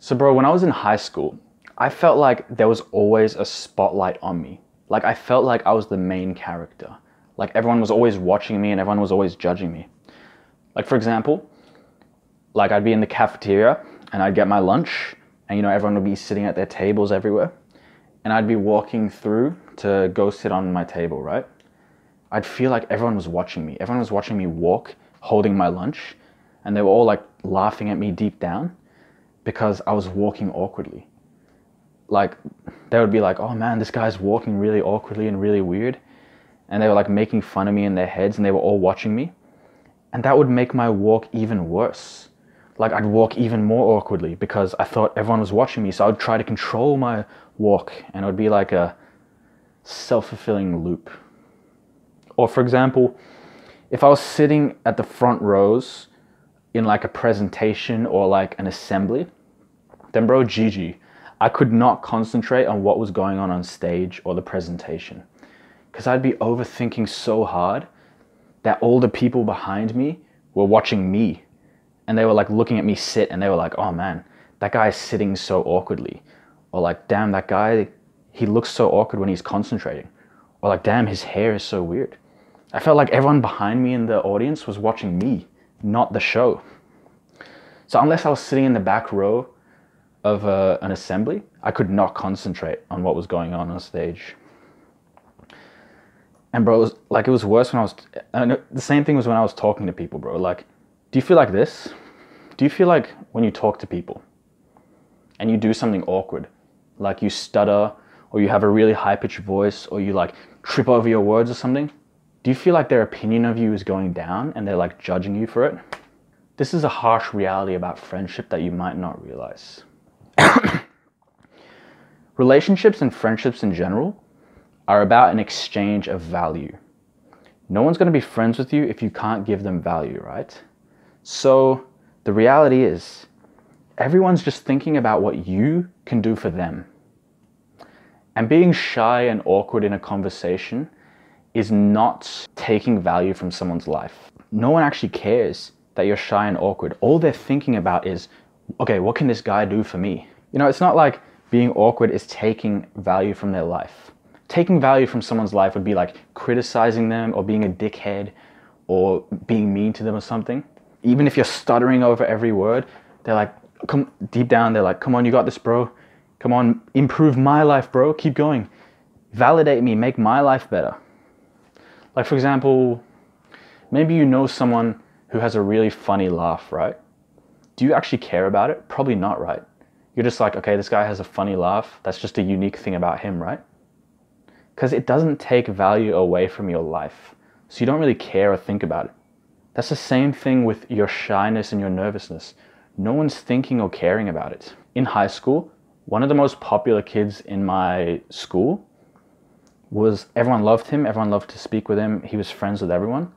So bro, when I was in high school, I felt like there was always a spotlight on me. Like I felt like I was the main character. Like everyone was always watching me and everyone was always judging me. Like for example, like I'd be in the cafeteria and I'd get my lunch and everyone would be sitting at their tables everywhere. And I'd be walking through to go sit on my table, right? I'd feel like everyone was watching me. Everyone was watching me walk, holding my lunch, and they were all like laughing at me deep down because I was walking awkwardly. Like they would be like, oh man, this guy's walking really awkwardly and really weird. And they were like making fun of me in their heads and they were all watching me. And that would make my walk even worse. Like I'd walk even more awkwardly because I thought everyone was watching me. So I would try to control my walk and it would be like a self-fulfilling loop. Or for example, if I was sitting at the front rows in like a presentation or like an assembly, then bro, GG. I could not concentrate on what was going on stage or the presentation because I'd be overthinking so hard that all the people behind me were watching me and they were like looking at me sit and they were like, oh man, that guy is sitting so awkwardly. Or like, damn, that guy, he looks so awkward when he's concentrating. Or like, damn, his hair is so weird. I felt like everyone behind me in the audience was watching me, not the show. So unless I was sitting in the back row of an assembly, I could not concentrate on what was going on stage. And bro, it was worse when the same thing was when I was talking to people, bro. Like, do you feel like this? Do you feel like when you talk to people and you do something awkward, like you stutter or you have a really high-pitched voice or you like trip over your words or something? Do you feel like their opinion of you is going down and they're like judging you for it? This is a harsh reality about friendship that you might not realize. Relationships and friendships in general are about an exchange of value. No one's going to be friends with you if you can't give them value, right? So the reality is, everyone's just thinking about what you can do for them. And being shy and awkward in a conversation is not taking value from someone's life. No one actually cares that you're shy and awkward. All they're thinking about is, okay, what can this guy do for me? It's not like being awkward is taking value from their life. Taking value from someone's life would be like criticizing them or being a dickhead or being mean to them or something. Even if you're stuttering over every word, they're like, deep down, they're like, come on, you got this, bro. Come on, improve my life, bro. Keep going. Validate me, make my life better. Like, for example, maybe you know someone who has a really funny laugh, right? Do you actually care about it? Probably not, right? You're just like, okay, this guy has a funny laugh. That's just a unique thing about him, right? Because it doesn't take value away from your life. So you don't really care or think about it. That's the same thing with your shyness and your nervousness. No one's thinking or caring about it. In high school, one of the most popular kids in my school everyone loved him. Everyone loved to speak with him. He was friends with everyone.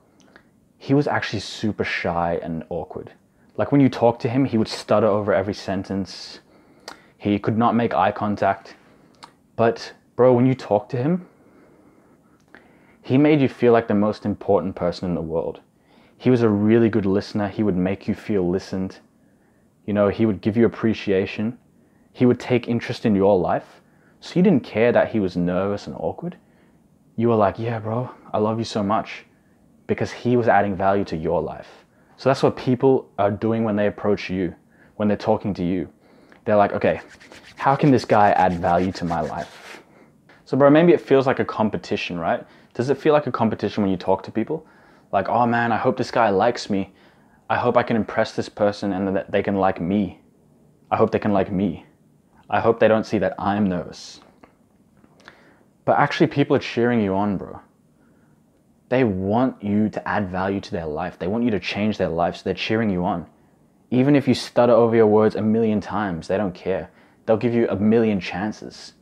He was actually super shy and awkward. Like when you talk to him, he would stutter over every sentence. He could not make eye contact. But bro, when you talk to him, he made you feel like the most important person in the world. He was a really good listener. He would make you feel listened. He would give you appreciation. He would take interest in your life. So you didn't care that he was nervous and awkward. You were like, yeah, bro, I love you so much. Because he was adding value to your life. So that's what people are doing when they approach you, when they're talking to you. They're like, okay, how can this guy add value to my life? So bro, maybe it feels like a competition, right? Does it feel like a competition when you talk to people? Like, oh man, I hope this guy likes me. I hope I can impress this person and that they can like me. I hope they can like me. I hope they don't see that I'm nervous. But actually people are cheering you on, bro. They want you to add value to their life. They want you to change their life, so they're cheering you on. Even if you stutter over your words 1,000,000 times, they don't care. They'll give you 1,000,000 chances.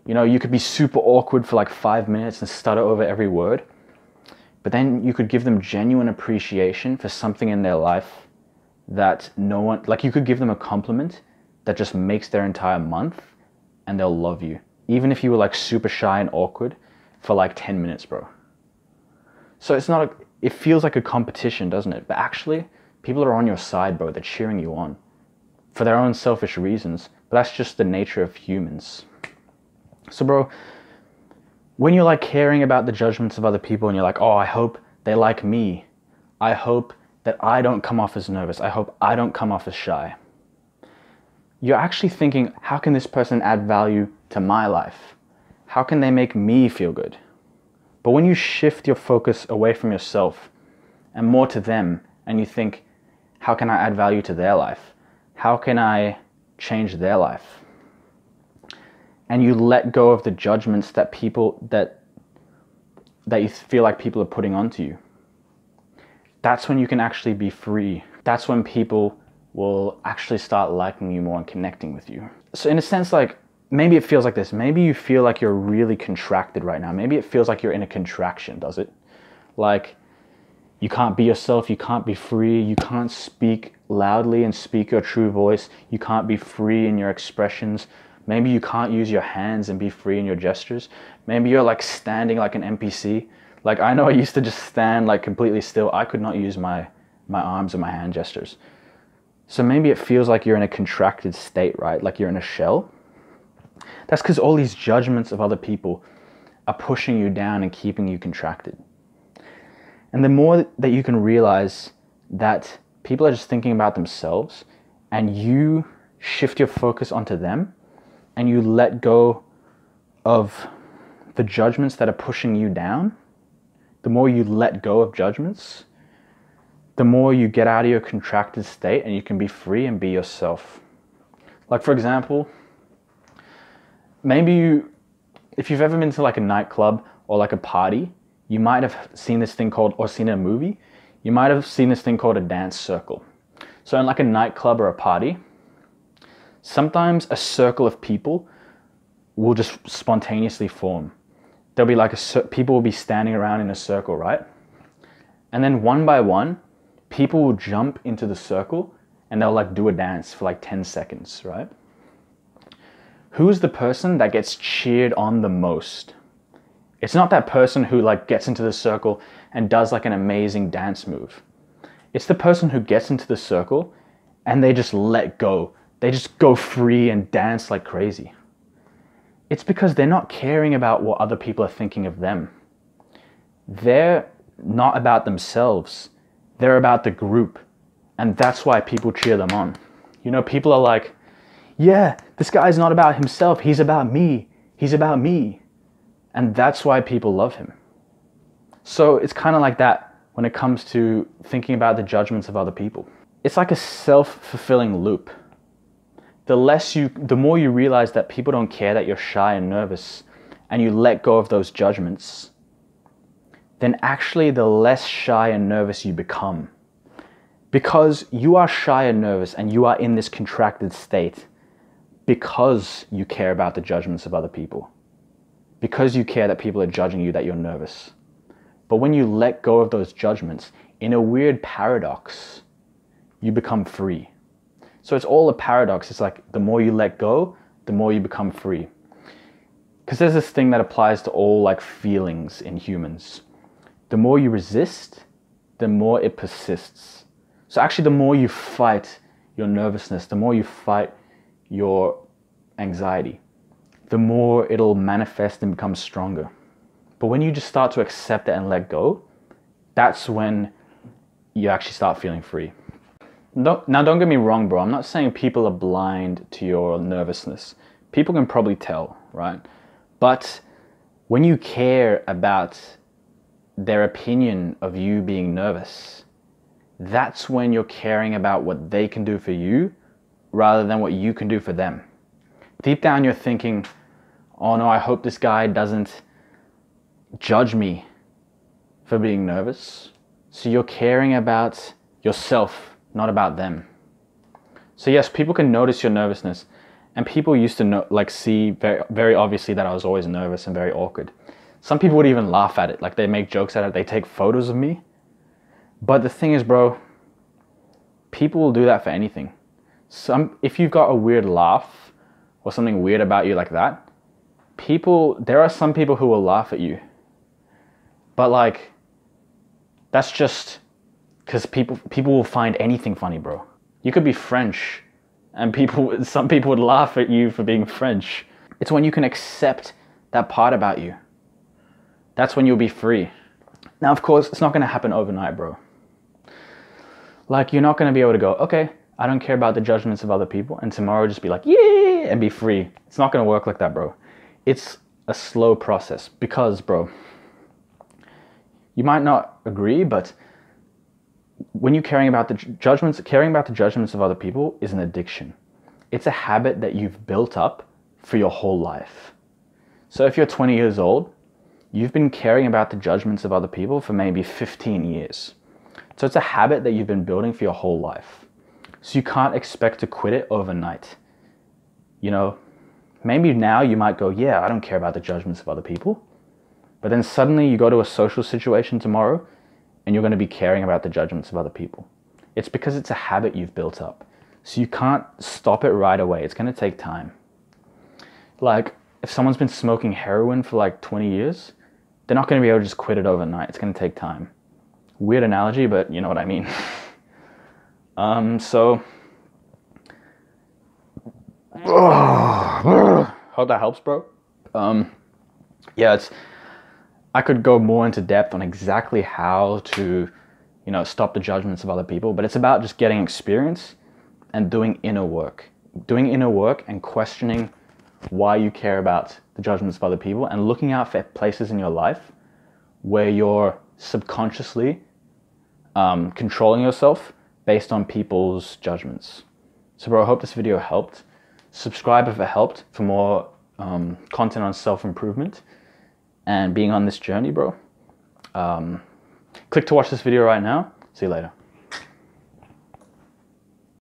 You could be super awkward for like 5 minutes and stutter over every word, but then you could give them genuine appreciation for something in their life that no one, like you could give them a compliment that just makes their entire month and they'll love you. Even if you were like super shy and awkward for like 10 minutes, bro. So it feels like a competition, doesn't it? But actually, people are on your side, bro. They're cheering you on. for their own selfish reasons, but that's just the nature of humans. So bro, when you're like caring about the judgments of other people and you're like, oh, I hope they like me, I hope that I don't come off as nervous, I hope I don't come off as shy, you're actually thinking, how can this person add value to my life? How can they make me feel good? But when you shift your focus away from yourself and more to them, and you think, how can I add value to their life? How can I change their life? And you let go of the judgments that you feel like people are putting onto you. That's when you can actually be free. That's when people will actually start liking you more and connecting with you. So in a sense, like, maybe it feels like this. Maybe you feel like you're really contracted right now. Maybe it feels like you're in a contraction, does it? Like, you can't be yourself, you can't be free, you can't speak loudly and speak your true voice, you can't be free in your expressions. Maybe you can't use your hands and be free in your gestures. Maybe you're like standing like an NPC. Like, I know I used to just stand like completely still. I could not use my arms and my hand gestures. So maybe it feels like you're in a contracted state, right? Like you're in a shell. That's because all these judgments of other people are pushing you down and keeping you contracted. And the more that you can realize that people are just thinking about themselves, and you shift your focus onto them, and you let go of the judgments that are pushing you down, the more you let go of judgments, the more you get out of your contracted state and you can be free and be yourself. Like, for example, maybe if you've ever been to like a nightclub or like a party, you might have seen this thing called, or seen a movie, you might have seen this thing called a dance circle. So in like a nightclub or a party, sometimes a circle of people will just spontaneously form. There'll be like people will be standing around in a circle, right? And then one by one, people will jump into the circle and they'll like do a dance for like 10 seconds, right? Who's the person that gets cheered on the most? It's not that person who like gets into the circle and does like an amazing dance move. It's the person who gets into the circle and they just let go. They just go free and dance like crazy. It's because they're not caring about what other people are thinking of them. They're not about themselves. They're about the group. And that's why people cheer them on. You know, people are like, yeah, this guy's not about himself. He's about me. He's about me. And that's why people love him. So it's kind of like that when it comes to thinking about the judgments of other people. It's like a self-fulfilling loop. The more you realize that people don't care that you're shy and nervous, and you let go of those judgments, then actually the less shy and nervous you become. Because you are shy and nervous and you are in this contracted state because you care about the judgments of other people. Because you care that people are judging you, that you're nervous. But when you let go of those judgments, in a weird paradox, you become free. So it's all a paradox. It's like the more you let go, the more you become free. Because there's this thing that applies to all like feelings in humans. The more you resist, the more it persists. So actually the more you fight your nervousness, the more you fight your anxiety, the more it'll manifest and become stronger. But when you just start to accept it and let go, that's when you actually start feeling free. Now don't get me wrong, bro. I'm not saying people are blind to your nervousness. People can probably tell, right? But when you care about their opinion of you being nervous, that's when you're caring about what they can do for you rather than what you can do for them. Deep down you're thinking, oh no, I hope this guy doesn't judge me for being nervous. So you're caring about yourself, not about them. So yes, people can notice your nervousness, and people used to see very, very obviously that I was always nervous and very awkward. Some people would even laugh at it, like they make jokes at it, they take photos of me. But the thing is, bro, people will do that for anything. If you've got a weird laugh or something weird about you like that, there are some people who will laugh at you. But like, that's just because people will find anything funny, bro. You could be French and some people would laugh at you for being French. It's when you can accept that part about you. That's when you'll be free. Now, of course, it's not going to happen overnight, bro. Like, you're not going to be able to go, okay, I don't care about the judgments of other people, and tomorrow just be like, yeah, and be free. It's not going to work like that, bro. It's a slow process because, bro, you might not agree, but when you're caring about the judgments of other people is an addiction. It's a habit that you've built up for your whole life. So if you're 20 years old, you've been caring about the judgments of other people for maybe 15 years. So it's a habit that you've been building for your whole life. So you can't expect to quit it overnight. You know, maybe now you might go, yeah, I don't care about the judgments of other people. But then suddenly you go to a social situation tomorrow and you're going to be caring about the judgments of other people. It's because it's a habit you've built up. So you can't stop it right away. It's going to take time. Like, if someone's been smoking heroin for like 20 years, they're not going to be able to just quit it overnight. It's going to take time. Weird analogy, but you know what I mean. So, hope that helps, bro. Yeah, I could go more into depth on exactly how to, you know, stop the judgments of other people, but it's about just getting experience and doing inner work. Doing inner work and questioning why you care about the judgments of other people and looking out for places in your life where you're subconsciously controlling yourself based on people's judgments. So, bro, I hope this video helped. Subscribe if it helped for more content on self-improvement and being on this journey, bro. Click to watch this video right now. See you later.